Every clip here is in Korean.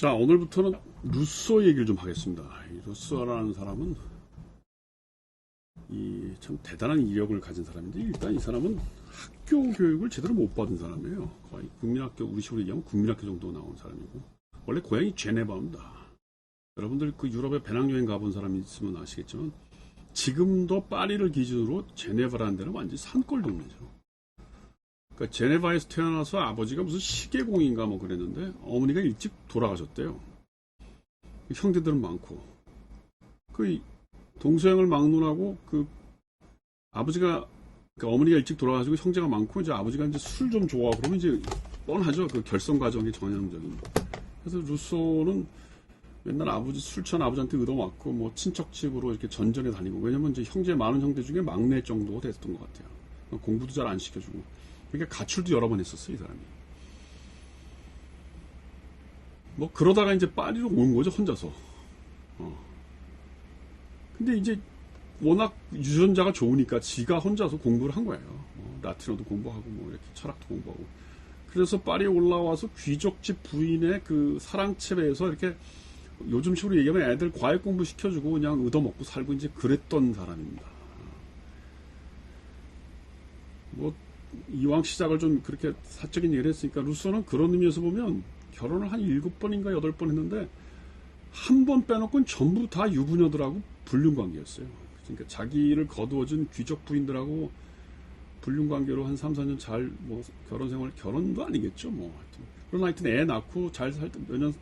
자, 오늘부터는 루소 얘기를 좀 하겠습니다. 이 루소라는 사람은 참 대단한 이력을 가진 사람인데, 일단 이 사람은 학교 교육을 제대로 못 받은 사람이에요. 거의 국민학교, 우리 식으로 얘기하면 국민학교 정도 나온 사람이고, 원래 고향이 제네바입니다. 여러분들 그 유럽에 배낭여행 가본 사람이 있으면 아시겠지만, 지금도 파리를 기준으로 제네바라는 데는 완전히 산골 동네죠. 그러니까 제네바에서 태어나서 아버지가 무슨 시계공인가 뭐 그랬는데, 어머니가 일찍 돌아가셨대요. 형제들은 많고, 그 동서양을 막론하고 그 아버지가, 그러니까 어머니가 일찍 돌아가시고 형제가 많고, 이제 아버지가 이제 술 좀 좋아하고 그러면 이제 뻔하죠. 그 결성 과정이 전형적인. 그래서 루소는 맨날 아버지 술 취한 아버지한테 얻어맞고, 뭐 친척 집으로 이렇게 전전에 다니고, 왜냐면 이제 형제 많은 형제 중에 막내 정도가 됐던 것 같아요. 공부도 잘 안 시켜주고, 그러니까 가출도 여러 번 했었어요, 이 사람이. 뭐 그러다가 이제 파리로 온 거죠, 혼자서. 근데 이제 워낙 유전자가 좋으니까 지가 혼자서 공부를 한 거예요. 라틴어도 공부하고 뭐 이렇게 철학도 공부하고. 그래서 파리에 올라와서 귀족집 부인의 그 사랑채배에서 이렇게 요즘식으로 얘기하면 애들 과외 공부 시켜주고 그냥 얻어먹고 살고 이제 그랬던 사람입니다. 뭐 이왕 시작을 좀 그렇게 사적인 얘기를 했으니까, 루소는 그런 의미에서 보면 결혼을 한 7번인가 8번 했는데 한 번 빼놓고는 전부 다 유부녀들하고 불륜관계였어요. 그러니까 자기를 거두어준 귀족 부인들하고 불륜관계로 한 3, 4년 잘 뭐 결혼도 아니겠죠 뭐. 하여튼. 그러나 하여튼 애 낳고 몇 년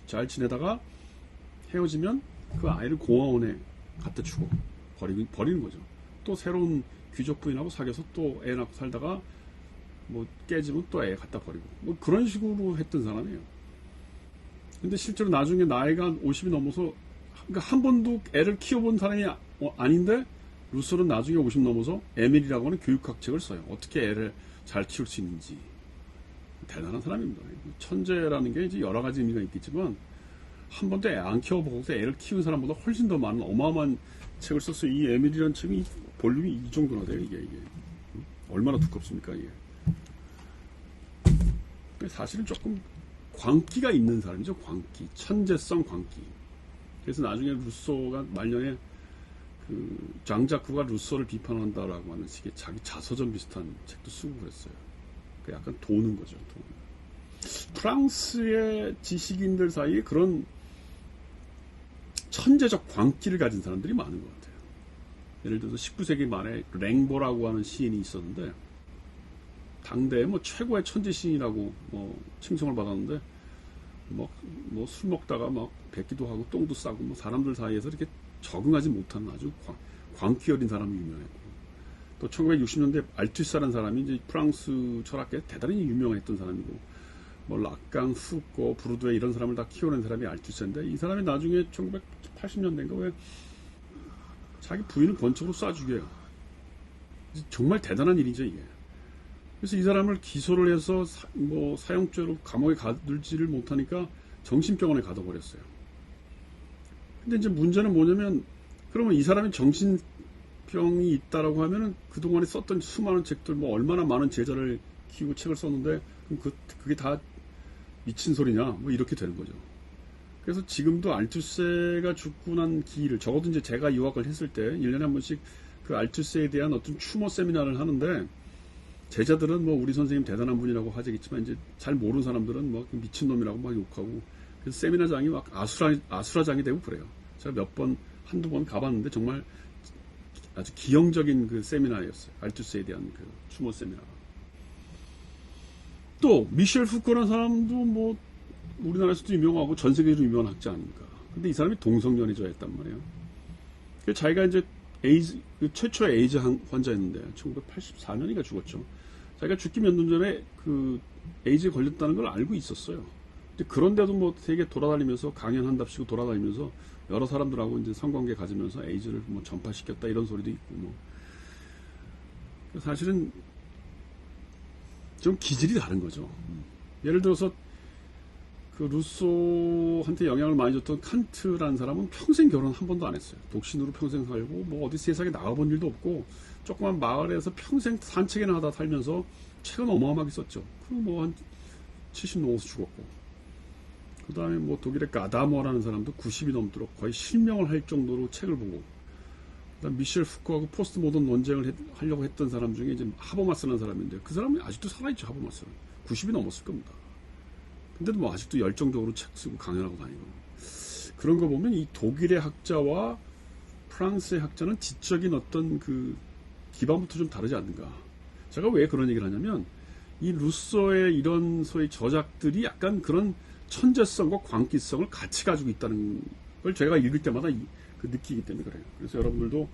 잘 지내다가 헤어지면 그 아이를 공화원에 갖다 주고 버리는 거죠. 또 새로운 귀족 부인하고 사귀어서 또 애 낳고 살다가 뭐 깨지면 또 애 갖다 버리고, 뭐 그런 식으로 했던 사람이에요. 근데 실제로 나중에 나이가 50이 넘어서, 그러니까 한 번도 애를 키워본 사람이 아닌데, 루소는 나중에 50 넘어서 에밀이라고 하는 교육학 책을 써요. 어떻게 애를 잘 키울 수 있는지. 대단한 사람입니다. 천재라는 게 이제 여러 가지 의미가 있겠지만, 한 번도 애 안 키워보고서 애를 키운 사람보다 훨씬 더 많은 어마어마한 책을 썼어요. 이 에밀이라는 책이 볼륨이 이 정도나 돼요. 이게 얼마나 두껍습니까, 이게. 사실은 조금 광기가 있는 사람이죠. 광기, 천재성 광기. 그래서 나중에 루소가 말년에 그 장자크가 루소를 비판한다라고 하는 식의 자기 자서전 비슷한 책도 쓰고 그랬어요. 약간 도는 거죠. 프랑스의 지식인들 사이에 그런 천재적 광기를 가진 사람들이 많은 것 같아요. 예를 들어서 19세기 말에 랭보라고 하는 시인이 있었는데, 당대에 뭐 최고의 천재 시인이라고 뭐 칭송을 받았는데, 뭐 술 먹다가 막 뱉기도 하고 똥도 싸고, 뭐 사람들 사이에서 이렇게 적응하지 못하는 아주 광기 어린 사람이 유명했고, 또 1960년대 알투사라는 사람이 이제 프랑스 철학계 대단히 유명했던 사람이고, 뭐 락강, 후꼬, 브루드웨 이런 사람을 다 키워낸 사람이 알투사인데, 이 사람이 나중에 1980년대인가 왜 자기 부인을 권총으로 쏴 죽여요. 정말 대단한 일이죠, 이게. 그래서 이 사람을 기소를 해서 뭐 사형죄로 감옥에 가둘지를 못하니까 정신병원에 가둬버렸어요. 근데 이제 문제는 뭐냐면, 그러면 이 사람이 정신병이 있다라고 하면은 그동안에 썼던 수많은 책들, 뭐 얼마나 많은 제자를 키우고 책을 썼는데, 그럼 그게 다 미친 소리냐, 뭐 이렇게 되는 거죠. 그래서 지금도 알투세가 죽고 난 기일을, 적어도 이제 제가 유학을 했을 때 1년에 한 번씩 그 알투세에 대한 어떤 추모 세미나를 하는데, 제자들은 뭐 우리 선생님 대단한 분이라고 하겠지만, 이제 잘 모르는 사람들은 뭐 미친놈이라고 막 욕하고, 그래서 세미나장이 막 아수라장이 되고 그래요. 제가 한두 번 가봤는데 정말 아주 기형적인 그 세미나였어요. 알투세에 대한 그 추모 세미나가. 또 미셸 후코라는 사람도 뭐 우리나라에서도 유명하고 전 세계적으로 유명한 학자 아닙니까? 근데 이 사람이 동성연애자였단 말이에요. 그래서 자기가 이제 최초의 에이즈 환자였는데 1984년인가 죽었죠. 자기가 죽기 몇 년 전에 그 에이즈에 걸렸다는 걸 알고 있었어요. 근데 그런데도 뭐 세계 돌아다니면서 강연한답시고 돌아다니면서 여러 사람들하고 이제 성관계 가지면서 에이즈를 뭐 전파시켰다 이런 소리도 있고, 뭐 사실은 좀 기질이 다른 거죠. 예를 들어서 그 루소한테 영향을 많이 줬던 칸트라는 사람은 평생 결혼 한 번도 안 했어요. 독신으로 평생 살고, 뭐 어디 세상에 나가본 일도 없고, 조그만 마을에서 평생 산책이나 하다 살면서 책은 어마어마하게 썼죠. 그리고 뭐 한 70 넘어서 죽었고. 그 다음에 뭐 독일의 가다머라는 사람도 90이 넘도록 거의 실명을 할 정도로 책을 보고, 그다음 미셸 후크하고 포스트 모던 논쟁을 하려고 했던 사람 중에 이제 하버마스라는 사람인데, 그 사람이 아직도 살아있죠. 하버마스는 90이 넘었을 겁니다. 근데도 뭐 아직도 열정적으로 책 쓰고 강연하고 다니고, 그런 거 보면 이 독일의 학자와 프랑스의 학자는 지적인 어떤 그 기반부터 좀 다르지 않는가. 제가 왜 그런 얘기를 하냐면, 이 루소의 이런 소위 저작들이 약간 그런 천재성과 광기성을 같이 가지고 있다는 걸 제가 읽을 때마다 느끼기 때문에 그래요. 그래서 여러분들도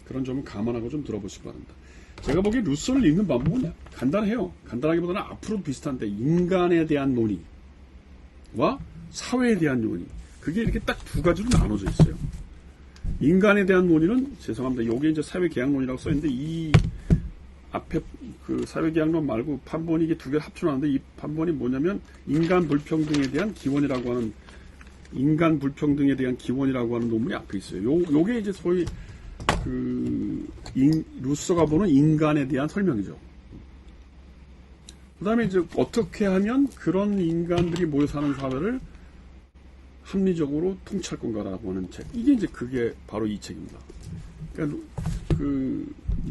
그런 점을 감안하고 좀 들어보시기 바랍니다. 제가 보기에 루소를 읽는 방법은 간단해요. 간단하기보다는 앞으로도 비슷한데, 인간에 대한 논의와 사회에 대한 논의, 그게 이렇게 딱 두 가지로 나눠져 있어요. 인간에 대한 논의는, 죄송합니다, 요게 이제 사회계약론이라고 써있는데, 이 앞에 그 사회계약론 말고 판본이 이게 두 개를 합쳐놨는데, 이 판본이 뭐냐면 인간 불평등에 대한 기원이라고 하는, 인간 불평등에 대한 기원이라고 하는 논문이 앞에 있어요. 요게 이제 소위 루소가 보는 인간에 대한 설명이죠. 그 다음에 이제 어떻게 하면 그런 인간들이 모여 사는 사회를 합리적으로 통치할 건가라고 하는 책. 이게 이제 그게 바로 이 책입니다. 그러니까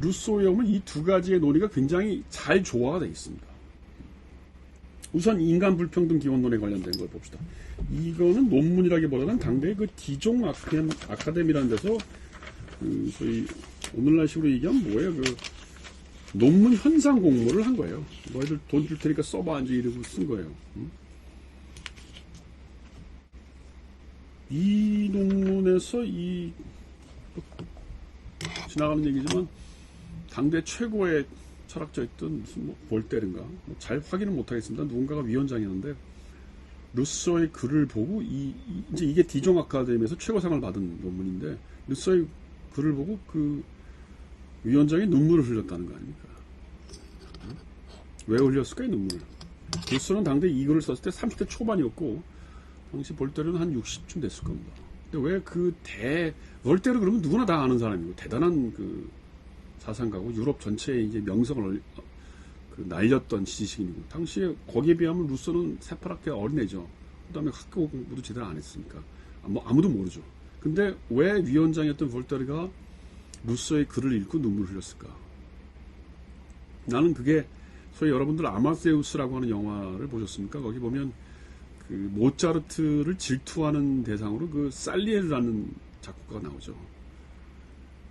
루소의 보면 이 두 가지의 논의가 굉장히 잘 조화가 되어 있습니다. 우선 인간 불평등 기원론에 관련된 걸 봅시다. 이거는 논문이라기보다는 당대의 그 디종 아카데미라는 데서 소위 오늘날식으로 얘기하면 뭐예요? 그 논문 현상 공모를 한 거예요. 너희들 돈 줄 테니까 써봐 이제 이러고 쓴 거예요. 이 논문에서 지나가는 얘기지만 당대 최고의 철학자였던 무슨 뭐 볼테르인가 잘 확인은 못하겠습니다. 누군가가 위원장이었는데 루소의 글을 보고 이제 이게 디종 아카데미에서 최고상을 받은 논문인데, 루소의 글을 보고 그 위원장이 눈물을 흘렸다는 거 아닙니까? 왜 흘렸을까요, 눈물을? 루소는 당대 이 글을 썼을 때 30대 초반이었고, 당시 볼테르는 한 60쯤 됐을 겁니다. 근데 왜 볼테르 그러면 누구나 다 아는 사람이고, 대단한 그 사상가고, 유럽 전체에 이제 명성을 날렸던 지식인이고, 당시에 거기에 비하면 루소는 새파랗게 어린애죠. 그 다음에 학교 공부도 제대로 안 했으니까 아무도 모르죠. 근데 왜 위원장이었던 볼테르가 루소의 글을 읽고 눈물을 흘렸을까? 나는 그게 소위 여러분들 아마데우스라고 하는 영화를 보셨습니까? 거기 보면 그 모차르트를 질투하는 대상으로 그 살리에르라는 작곡가가 나오죠.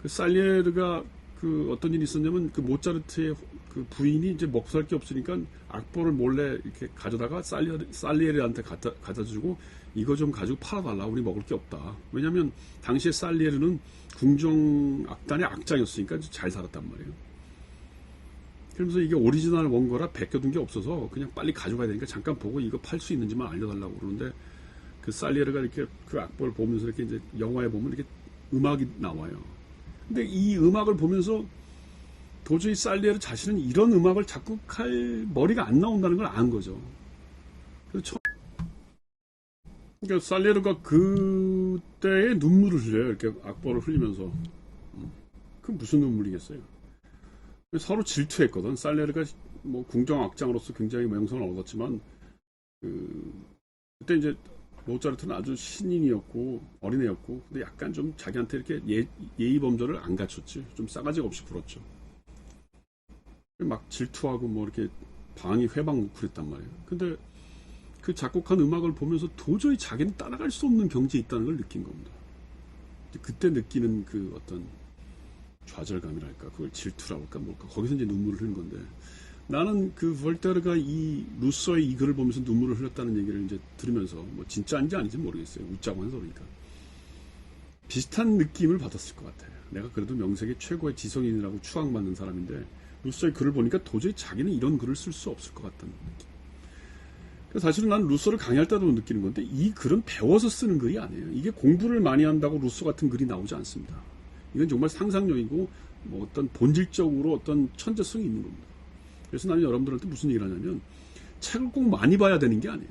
그 살리에르가 그 어떤 일이 있었냐면, 그 모차르트의 그 부인이 이제 먹고 살 게 없으니까 악보를 몰래 이렇게 가져다가 살리에르한테 갖다 주고, 이거 좀 가지고 팔아달라, 우리 먹을 게 없다. 왜냐면 당시에 살리에르는 궁정 악단의 악장이었으니까 잘 살았단 말이에요. 그러면서 이게 오리지널 원고라 베껴둔 게 없어서 그냥 빨리 가져가야 되니까 잠깐 보고 이거 팔 수 있는지만 알려달라고 그러는데, 그 살리에르가 이렇게 그 악보를 보면서 이렇게 이제 영화에 보면 이렇게 음악이 나와요. 근데 이 음악을 보면서 도저히 살리에르 자신은 이런 음악을 작곡할 머리가 안 나온다는 걸 안 거죠. 그래서 그러니까 살리에르가 그때에 눈물을 흘려요. 이렇게 악보를 흘리면서. 그 무슨 눈물이겠어요? 서로 질투했거든. 살리에르가 뭐 궁정 악장으로서 굉장히 명성을 얻었지만, 그때 이제 모차르트는 아주 신인이었고 어린애였고, 근데 약간 좀 자기한테 이렇게 예의 범절을 안 갖췄지. 좀 싸가지가 없이 굴었죠. 막 질투하고 뭐 이렇게 방이 회방 놓고 그랬단 말이에요. 근데 그 작곡한 음악을 보면서 도저히 자기는 따라갈 수 없는 경지에 있다는 걸 느낀 겁니다. 그때 느끼는 그 어떤 좌절감이랄까, 그걸 질투라고 할까 뭘까, 거기서 이제 눈물을 흘린 건데, 나는 그 볼테르가 이 루소의 이 글을 보면서 눈물을 흘렸다는 얘기를 이제 들으면서, 뭐 진짜인지 아닌지 모르겠어요. 웃자고 하는 소리니까. 비슷한 느낌을 받았을 것 같아요. 내가 그래도 명색의 최고의 지성인이라고 추앙받는 사람인데, 루소의 글을 보니까 도저히 자기는 이런 글을 쓸 수 없을 것 같다는 느낌. 그래서 사실은 나는 루소를 강의할 때도 느끼는 건데, 이 글은 배워서 쓰는 글이 아니에요. 이게 공부를 많이 한다고 루소 같은 글이 나오지 않습니다. 이건 정말 상상력이고 뭐 어떤 본질적으로 어떤 천재성이 있는 겁니다. 그래서 나는 여러분들한테 무슨 얘기를 하냐면, 책을 꼭 많이 봐야 되는 게 아니에요.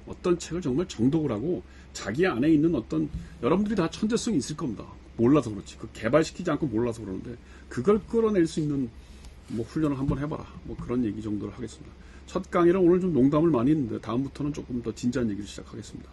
어떤 책을 정말 정독을 하고 자기 안에 있는 어떤, 여러분들이 다 천재성이 있을 겁니다. 몰라서 그렇지. 그 개발시키지 않고 몰라서 그러는데, 그걸 끌어낼 수 있는 뭐 훈련을 한번 해봐라. 뭐 그런 얘기 정도를 하겠습니다. 첫 강의는 오늘 좀 농담을 많이 했는데 다음부터는 조금 더 진지한 얘기를 시작하겠습니다.